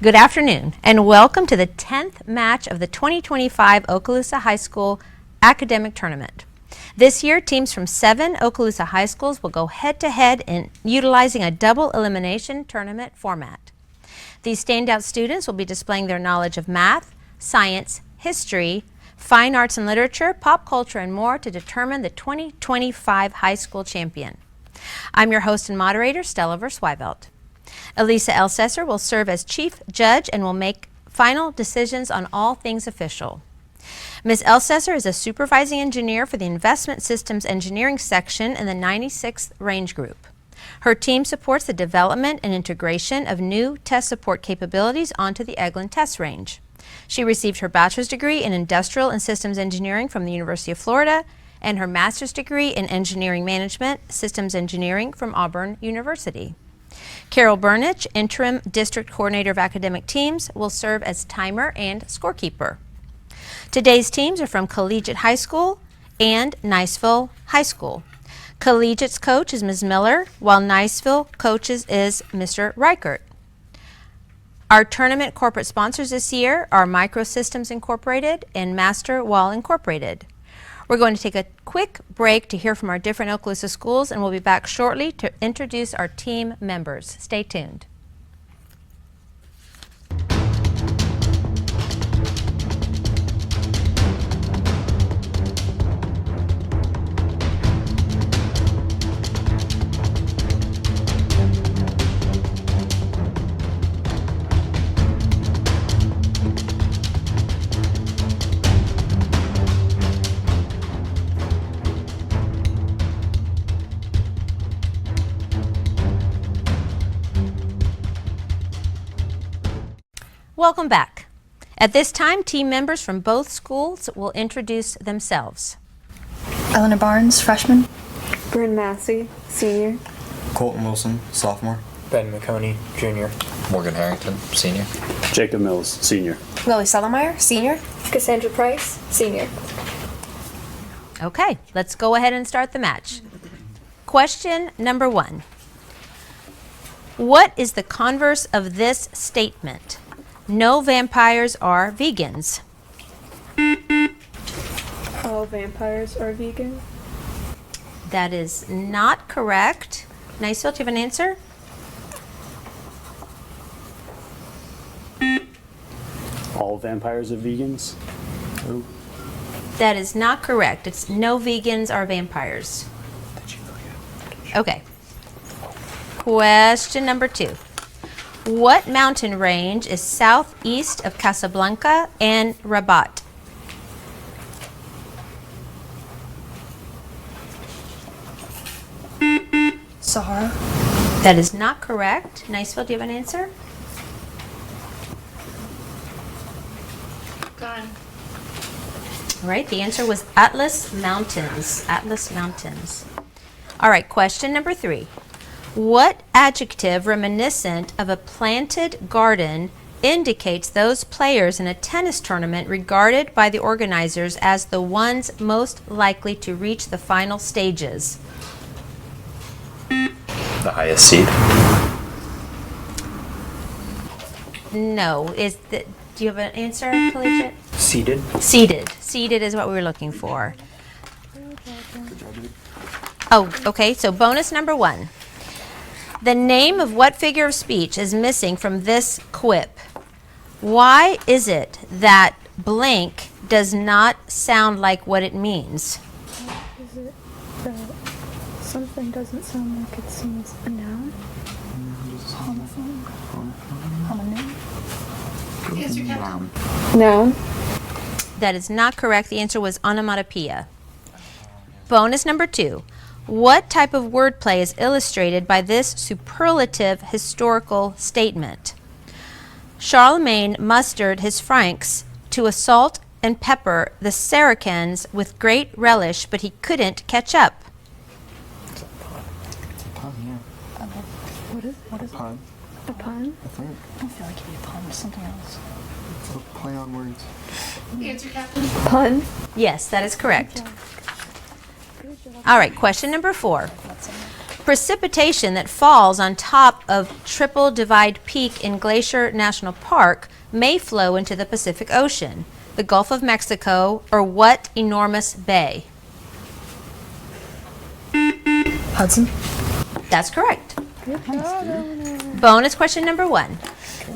Good afternoon, and welcome to the 10th match of the 2025 Okaloosa High School Academic Tournament. This year, teams from 7 Okaloosa high schools will go head-to-head in utilizing a double elimination tournament format. These standout students will be displaying their knowledge of math, science, history, fine arts and literature, pop culture, and more to determine the 2025 high school champion. I'm your host and moderator, Stella Verswyvelt. Elisa Elsesser will serve as chief judge and will make final decisions on all things official. Ms. Elsesser is a supervising engineer for the Investment Systems Engineering section in the 96th Range Group. Her team supports the development and integration of new test support capabilities onto the Eglin Test Range. She received her bachelor's degree in Industrial and Systems Engineering from the University of Florida and her master's degree in Engineering Management, Systems Engineering from Auburn University. Carol Burnich, Interim District Coordinator of Academic Teams, will serve as timer and scorekeeper. Today's teams are from Collegiate High School and Niceville High School. Collegiate's coach is Ms. Miller, while Niceville coaches is Mr. Reichert. Our tournament corporate sponsors this year are Microsystems Incorporated and Master Wall Incorporated. We're going to take a quick break to hear from our different Okaloosa schools, and we'll be back shortly to introduce our team members. Stay tuned. Welcome back. At this time, team members from both schools will introduce themselves. Eleanor Barnes, freshman. Bryn Massey, senior. Colton Wilson, sophomore. Ben McConey, junior. Morgan Harrington, senior. Jacob Mills, senior. Lily Sellemeyer, senior. Cassandra Price, senior. Okay, let's go ahead and start the match. Question number 1. What is the converse of this statement? No vampires are vegans. All vampires are vegan. That is not correct. Niceville, do you have an answer? All vampires are vegans? Ooh. That is not correct. It's no vegans are vampires. Okay. Question number 2. What mountain range is southeast of Casablanca and Rabat? Sahara. That is not correct. Niceville, do you have an answer? Gone. All right, the answer was Atlas Mountains. Atlas Mountains. All right, question number 3. What adjective reminiscent of a planted garden indicates those players in a tennis tournament regarded by the organizers as the ones most likely to reach the final stages? The highest seed. No. Do you have an answer, Collegiate? Seated. Seated. Seated is what we were looking for. Oh, okay, so bonus number 1. The name of what figure of speech is missing from this quip? Why is it that blank does not sound like what it means? Is it that something doesn't sound like it seems a noun? Homophone? Homonym? Answer, Captain. Noun. That is not correct. The answer was onomatopoeia. Bonus number 2. What type of wordplay is illustrated by this superlative historical statement? Charlemagne mustered his Franks to assault and pepper the Saracens with great relish, but he couldn't catch up. It's a pun, yeah. What is Pun. it? A pun? I think. I don't feel like it'd be a pun. It's something else. It's a play on words. Answer, Captain. Pun? Yes, that is correct. All right, question number 4. Precipitation that falls on top of Triple Divide Peak in Glacier National Park may flow into the Pacific Ocean, the Gulf of Mexico, or what enormous bay? Hudson. That's correct. Bonus question number 1.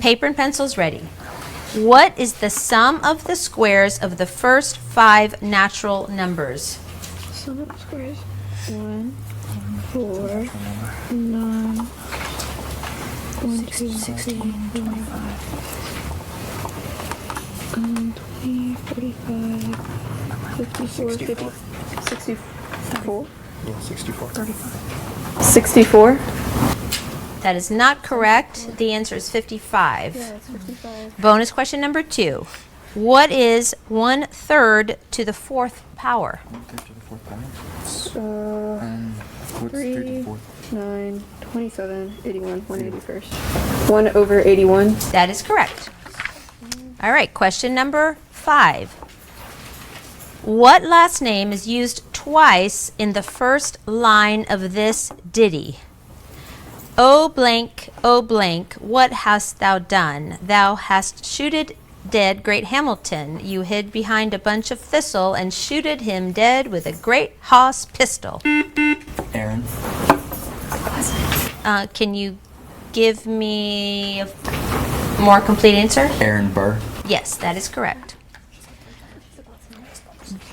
Paper and pencils ready. What is the sum of the squares of the first 5 natural numbers? Sum of the squares. 1, 4, 9, 1, 2, 16, 20, 45, 54, 50, 64, Yeah, 64. 64. That is not correct. The answer is 55. yeah, it's 55. Bonus question number 2. What is 1/3 to the 4th power? 1/3 to the 4th power. And what's 3 to the 4th? 9, 27, 81, 181st. 1 over 81. That is correct. All right, question number 5. What last name is used twice in the first line of this ditty? O blank, what hast thou done? Thou hast shooted dead great Hamilton. You hid behind a bunch of thistle and shooted him dead with a great hoss pistol. Aaron. Can you give me a more complete answer? Aaron Burr. Yes, that is correct.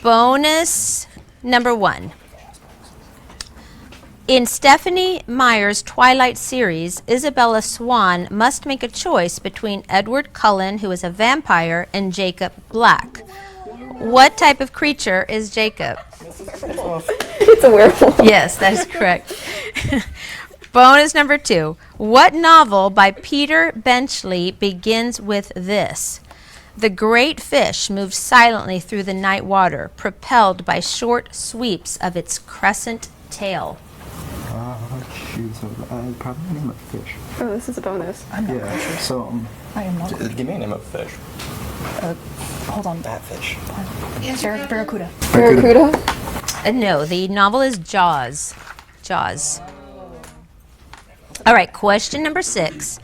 Bonus number 1. In Stephanie Meyer's Twilight series, Isabella Swan must make a choice between Edward Cullen, who is a vampire, and Jacob Black. What type of creature is Jacob? It's a werewolf. Yes, that is correct. Bonus number 2. What novel by Peter Benchley begins with this? The great fish moved silently through the night water, propelled by short sweeps of its crescent tail. Shoot, so I'd probably name a fish. Oh, this is a bonus. Yeah, so, I am not. Give me a name of a fish. Hold on. That fish. Barracuda. Barracuda? No, the novel is Jaws. Jaws. All right, question number 6.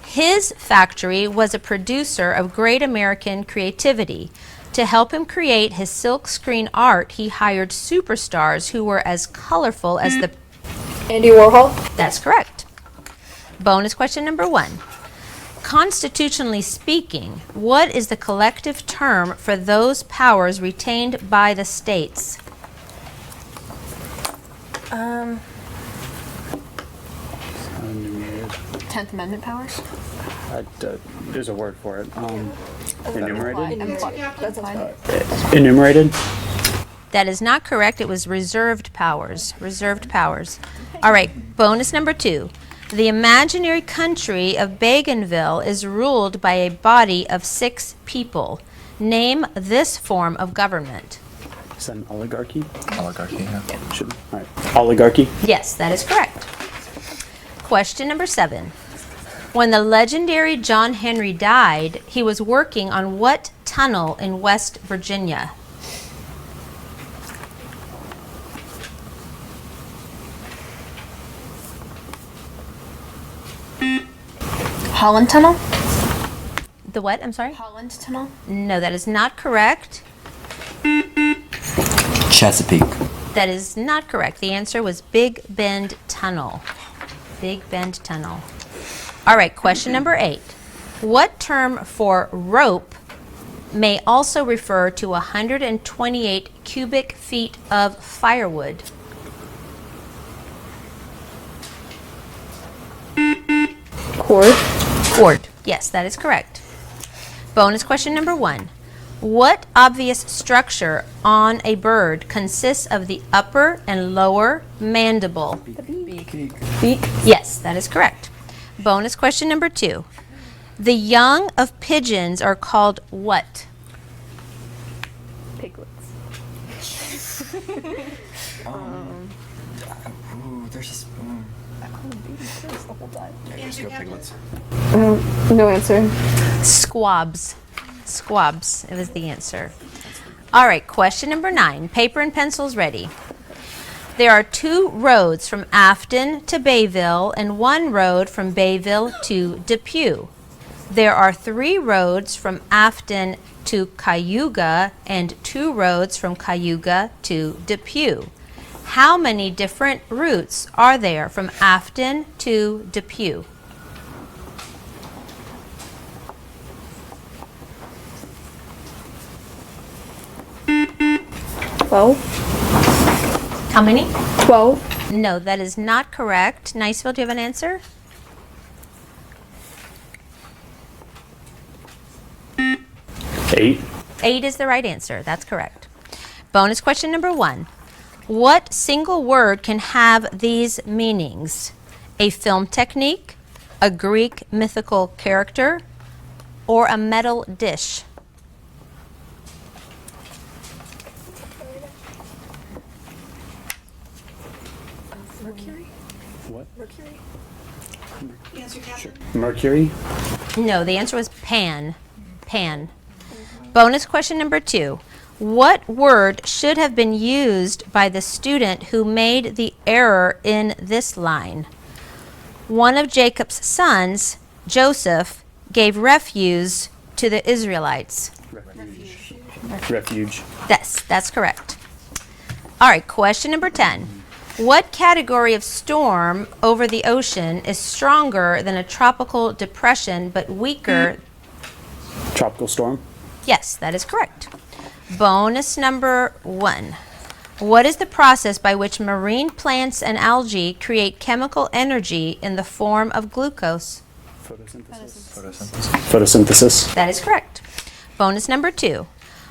His factory was a producer of great American creativity. To help him create his silkscreen art, he hired superstars who were as colorful as the... Andy Warhol. That's correct. Bonus question number 1. Constitutionally speaking, what is the collective term for those powers retained by the states? Enumerated. 10th Amendment powers. There's a word for it. Enumerated? That's fine. Enumerated? That is not correct. It was reserved powers. Reserved powers. All right, bonus number 2. The imaginary country of Bougainville is ruled by a body of 6 people. Name this form of government. Is that an oligarchy? Oligarchy, yeah. Should, all right. Oligarchy? Yes, that is correct. Question number 7. When the legendary John Henry died, he was working on what tunnel in West Virginia? Holland Tunnel. The what? I'm sorry? Holland Tunnel. No, that is not correct. Chesapeake. That is not correct. The answer was Big Bend Tunnel. Big Bend Tunnel. All right, question number 8. What term for rope may also refer to 128 cubic feet of firewood? Cord. Cord. Yes, that is correct. Bonus question number 1. What obvious structure on a bird consists of the upper and lower mandible? Beak. Yes, that is correct. Bonus question number 2. The young of pigeons are called what? Piglets. Ooh, there's just. Yeah, just go piglets. No answer. Squabs. Squabs. It was the answer. All right, question number 9. Paper and pencils ready. There are 2 roads from Afton to Bayville and 1 road from Bayville to Depew. There are 3 roads from Afton to Cayuga and 2 roads from Cayuga to Depew. How many different routes are there from Afton to Depew? How many? 12. No, that is not correct. Niceville, do you have an answer? 8. 8 is the right answer. That's correct. Bonus question number 1. What single word can have these meanings? A film technique, a Greek mythical character, or a metal dish? Mercury? What? Mercury? Mercury? No, the answer was pan. Pan. Bonus question number 2. What word should have been used by the student who made the error in this line? One of Jacob's sons, Joseph, gave refuse to the Israelites. Refuge. Yes, that's correct. All right, question number 10. What category of storm over the ocean is stronger than a tropical depression but weaker? Tropical storm. Yes, that is correct. Bonus number 1. What is the process by which marine plants and algae create chemical energy in the form of glucose? Photosynthesis. That is correct. Bonus number 2.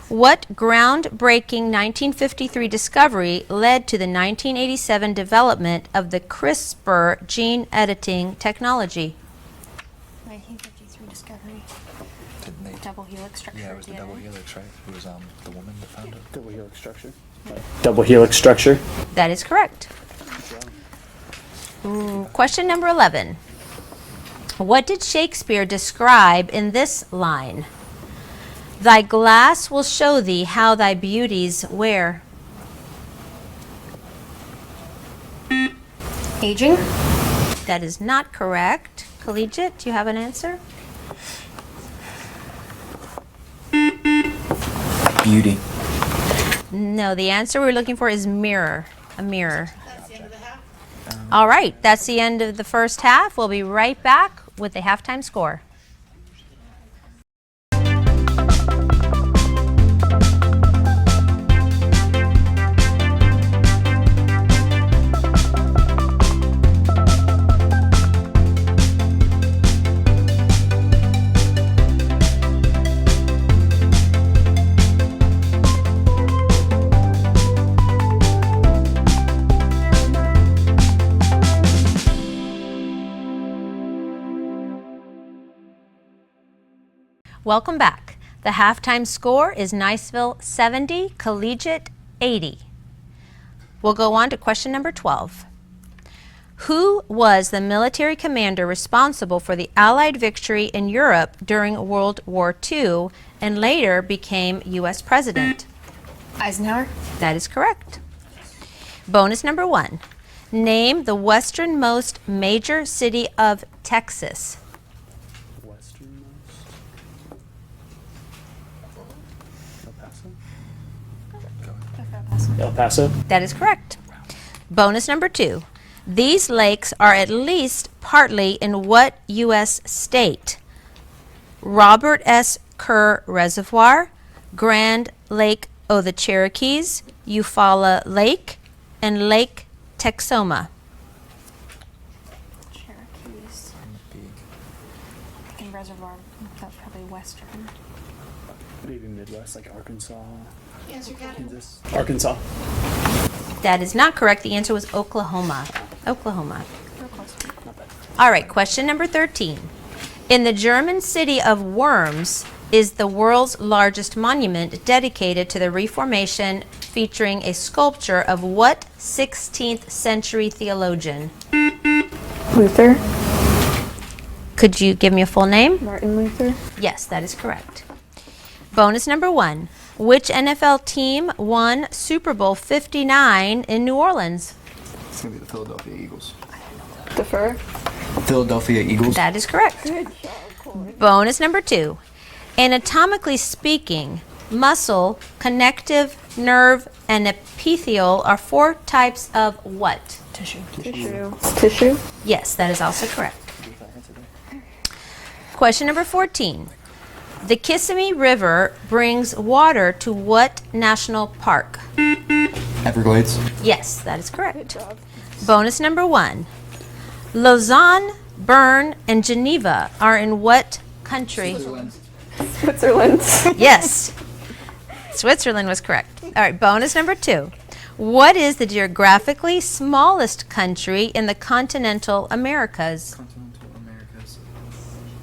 What groundbreaking 1953 discovery led to the 1987 development of the CRISPR gene editing technology? 1953 discovery. Didn't they? Double helix structure. Yeah, it was the DNA. double helix, right? Who was the woman that found it? Double helix structure. Double helix structure. That is correct. Question number 11. What did Shakespeare describe in this line? Thy glass will show thee how thy beauties wear. Aging? That is not correct. Collegiate, do you have an answer? Beauty. No, the answer we're looking for is mirror. A mirror. That's the end of the half. All right, that's the end of the first half. We'll be right back with the halftime score. Welcome back. The halftime score is Niceville 70, Collegiate 80. We'll go on to question number 12. Who was the military commander responsible for the Allied victory in Europe during World War II and later became U.S. President? Eisenhower? That is correct. Bonus number 1. Name the westernmost major city of Texas. Westernmost. El Paso. El Paso. That is correct. Bonus number 2. These lakes are at least partly in what U.S. state? Robert S. Kerr Reservoir, Grand Lake of the Cherokees, Eufaula Lake, and Lake Texoma. Cherokees. And Reservoir. That's probably western. Maybe Midwest, like Arkansas. Answer Kansas. Arkansas. That is not correct. The answer was Oklahoma. Oklahoma. All right, question number 13. In the German city of Worms is the world's largest monument dedicated to the Reformation, featuring a sculpture of what 16th century theologian? Luther. Could you give me a full name? Martin Luther. Yes, that is correct. Bonus number 1. Which NFL team won Super Bowl 59 in New Orleans? It's gonna be the Philadelphia Eagles. Defer. Philadelphia Eagles. That is correct. Bonus number 2. Anatomically speaking, muscle, connective, nerve, and epithelial are 4 types of what? Tissue. Tissue. Yes, that is also correct. Question number 14. The Kissimmee River brings water to what national park? Everglades. Yes, that is correct. Bonus number 1. Lausanne, Bern, and Geneva are in what country? Switzerland. Yes. Switzerland was correct. All right, bonus number 2. What is the geographically smallest country in the continental Americas? Continental Americas.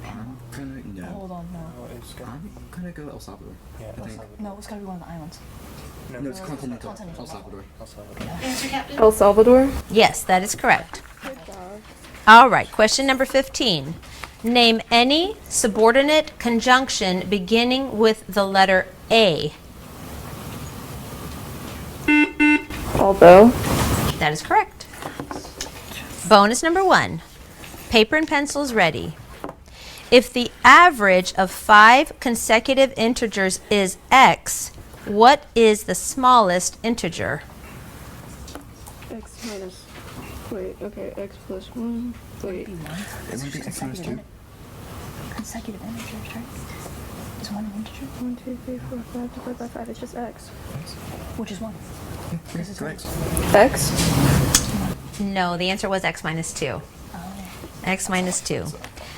I'm gonna Hold on, no. I'm gonna go El Salvador. Yeah, I think. No, it's gotta be one of the islands. No, it's continental. El Salvador. Answer, Captain. El Salvador. Yes, that is correct. All right, question number 15. Name any subordinate conjunction beginning with the letter A. Although. That is correct. Bonus number 1. Paper and pencils ready. If the average of 5 consecutive integers is x, what is the smallest integer? X minus. Wait. Okay. X plus 1. Wait. It might be X minus 2. Consecutive integers, right? Is one an integer? 1, 2, 3, 4, 5 divided by 5. It's just x. Which is 1? This is X. X. No, the answer was x minus 2. X minus 2.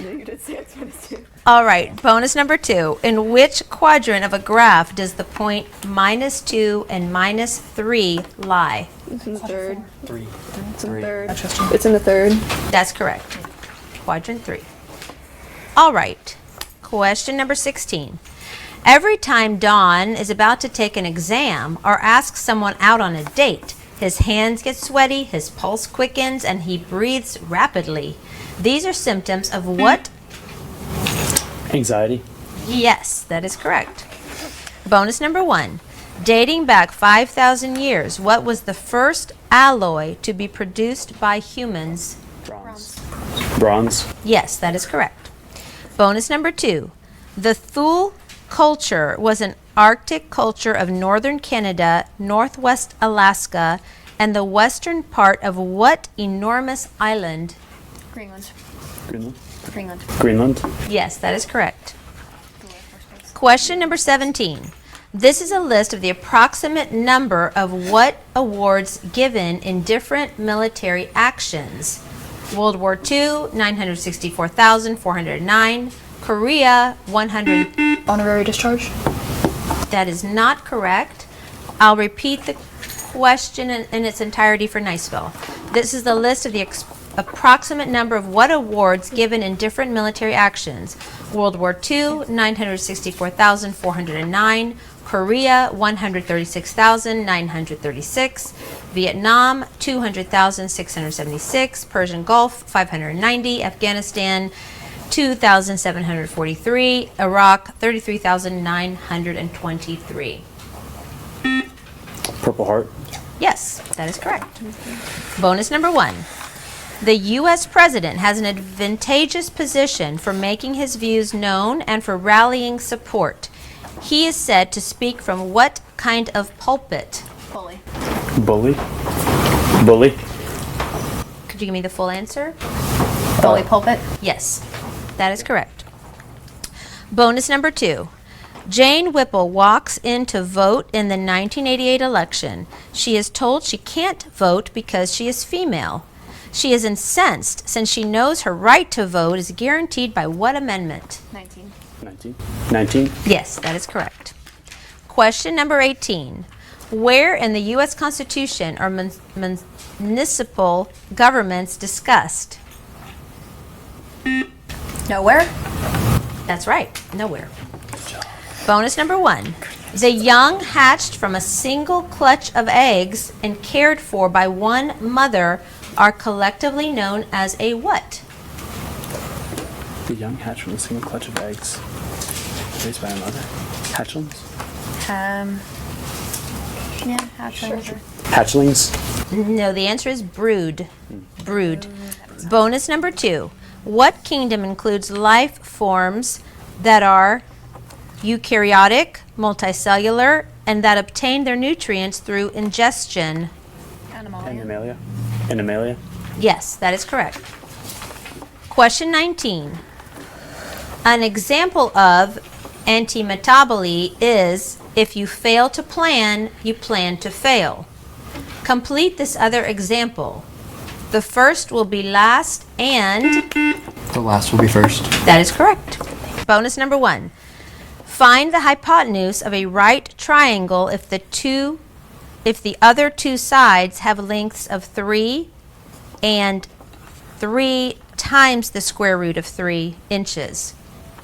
No, you did say x minus 2. All right, bonus number 2. In which quadrant of a graph does the point -2 and -3 lie? It's in the third. 3. It's in the third. It's in the third. That's correct. Quadrant 3. All right. Question number 16. Every time Don is about to take an exam or ask someone out on a date, his hands get sweaty, his pulse quickens, and he breathes rapidly. These are symptoms of what? Anxiety. Yes, that is correct. Bonus number 1. Dating back 5,000 years, what was the first alloy to be produced by humans? Bronze. Yes, that is correct. Bonus number 2. The Thule culture was an Arctic culture of northern Canada, northwest Alaska, and the western part of what enormous island? Greenland. Greenland. Greenland. Greenland. Yes, that is correct. Question number 17. This is a list of the approximate number of what awards given in different military actions. World War II, 964,409. Korea, 100. Honorary discharge. That is not correct. I'll repeat the question in its entirety for Niceville. This is the list of the approximate number of what awards given in different military actions. World War II, 964,409. Korea, 136,936. Vietnam, 200,676. Persian Gulf, 590. Afghanistan, 2,743. Iraq, 33,923. Purple Heart. Yes, that is correct. Bonus number 1. The U.S. president has an advantageous position for making his views known and for rallying support. He is said to speak from what kind of pulpit? Bully. Bully. Bully. Could you give me the full answer? Bully pulpit. Yes, that is correct. Bonus number 2. Jane Whipple walks in to vote in the 1988 election. She is told she can't vote because she is female. She is incensed since she knows her right to vote is guaranteed by what amendment? 19. 19. 19. Yes, that is correct. Question number 18. Where in the U.S. Constitution are municipal governments discussed? Nowhere. That's right, nowhere. Bonus number 1. The young hatched from a single clutch of eggs and cared for by one mother are collectively known as a what? The young hatch from a single clutch of eggs raised by a mother. Hatchlings. Yeah, hatchlings. Hatchlings. No, the answer is brood. Brood. Bonus number 2. What kingdom includes life forms that are eukaryotic, multicellular, and that obtain their nutrients through ingestion? Animalia. Animalia. Yes, that is correct. Question 19. An example of antimetaboly is if you fail to plan, you plan to fail. Complete this other example. The first will be last and The last will be first. that is correct. Bonus number 1. Find the hypotenuse of a right triangle if the other two sides have lengths of 3 and 3 times the square root of 3 inches.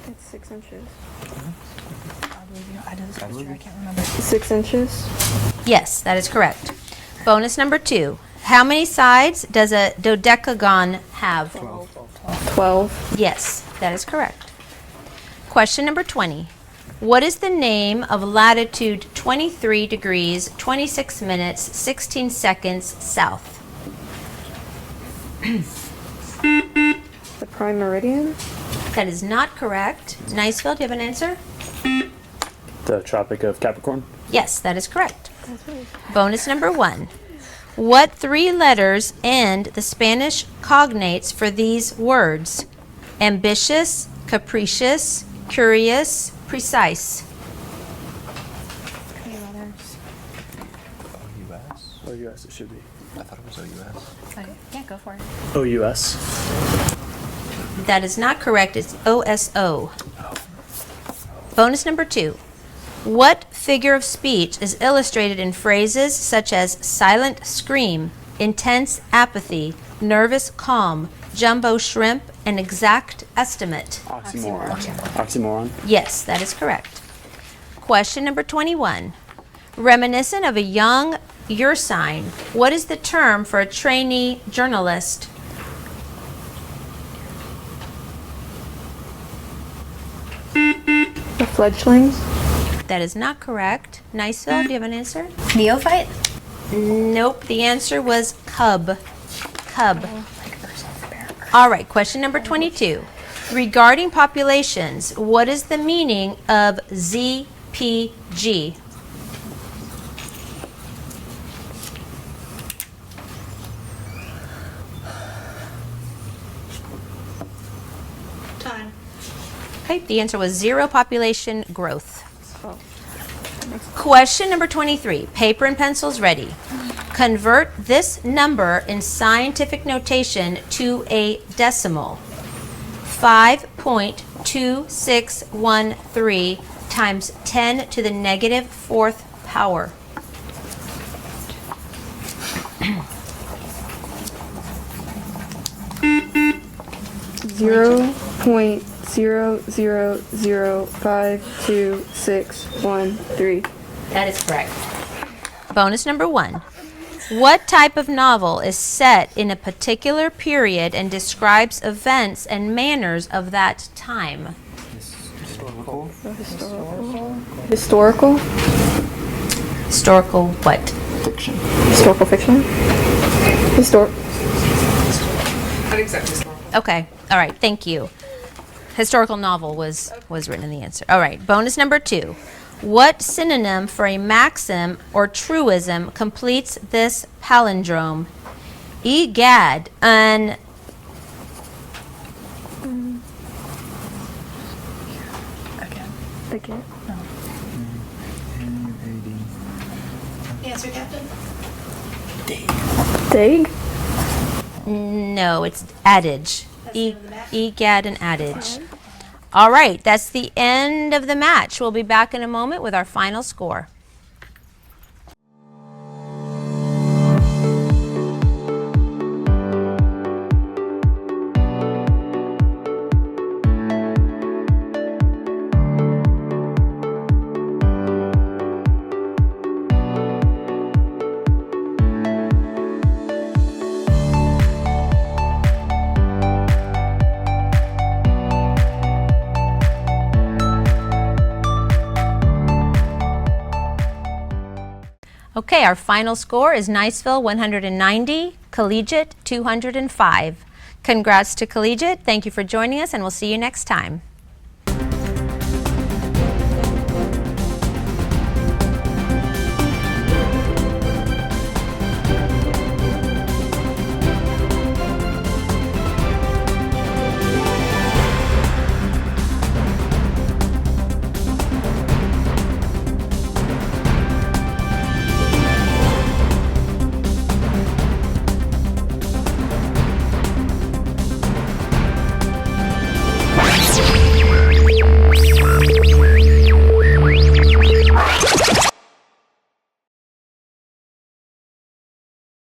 It's 6 inches. I did this last year. I can't remember. 6 inches. Yes, that is correct. Bonus number 2. How many sides does a dodecagon have? 12. Yes, that is correct. Question number 20. What is the name of latitude 23 degrees, 26 minutes, 16 seconds south? The prime meridian. That is not correct. Niceville, do you have an answer? The Tropic of Capricorn. Yes, that is correct. Bonus number 1. What 3 letters end the Spanish cognates for these words? Ambitious, capricious, curious, precise. OUS? OUS it should be. I thought it was OUS. Yeah, go for it. OUS. That is not correct. It's OSO. Bonus number 2. What figure of speech is illustrated in phrases such as silent scream, intense apathy, nervous calm, jumbo shrimp, and exact estimate? Oxymoron. Oxymoron. Yes, that is correct. Question number 21. Reminiscent of a young Ursine, what is the term for a trainee journalist? The fledglings. That is not correct. Niceville, do you have an answer? Neophyte? Nope, the answer was cub. Cub. Like Ursa the bear. All right, question number 22. Regarding populations, what is the meaning of ZPG? Time. Okay, the answer was zero population growth. Question number 23. Paper and pencils ready. Convert this number in scientific notation to a decimal. 5.2613 times 10 to the negative 4th power. Zero point 0.00052613. That is correct. Bonus number 1. What type of novel is set in a particular period and describes events and manners of that time? Historical. Historical. Historical what? Fiction. Historical fiction. I'd accept this one. Okay. All right. Thank you. Historical novel was written in the answer. All right. Bonus number 2. What synonym for a maxim or truism completes this palindrome? Egad, an Again. Answer, Captain. Dag. no, it's adage. Egad, an adage. All right, that's the end of the match. We'll be back in a moment with our final score. Okay, our final score is Niceville 190, Collegiate 205. Congrats to Collegiate. Thank you for joining us, and we'll see you next time.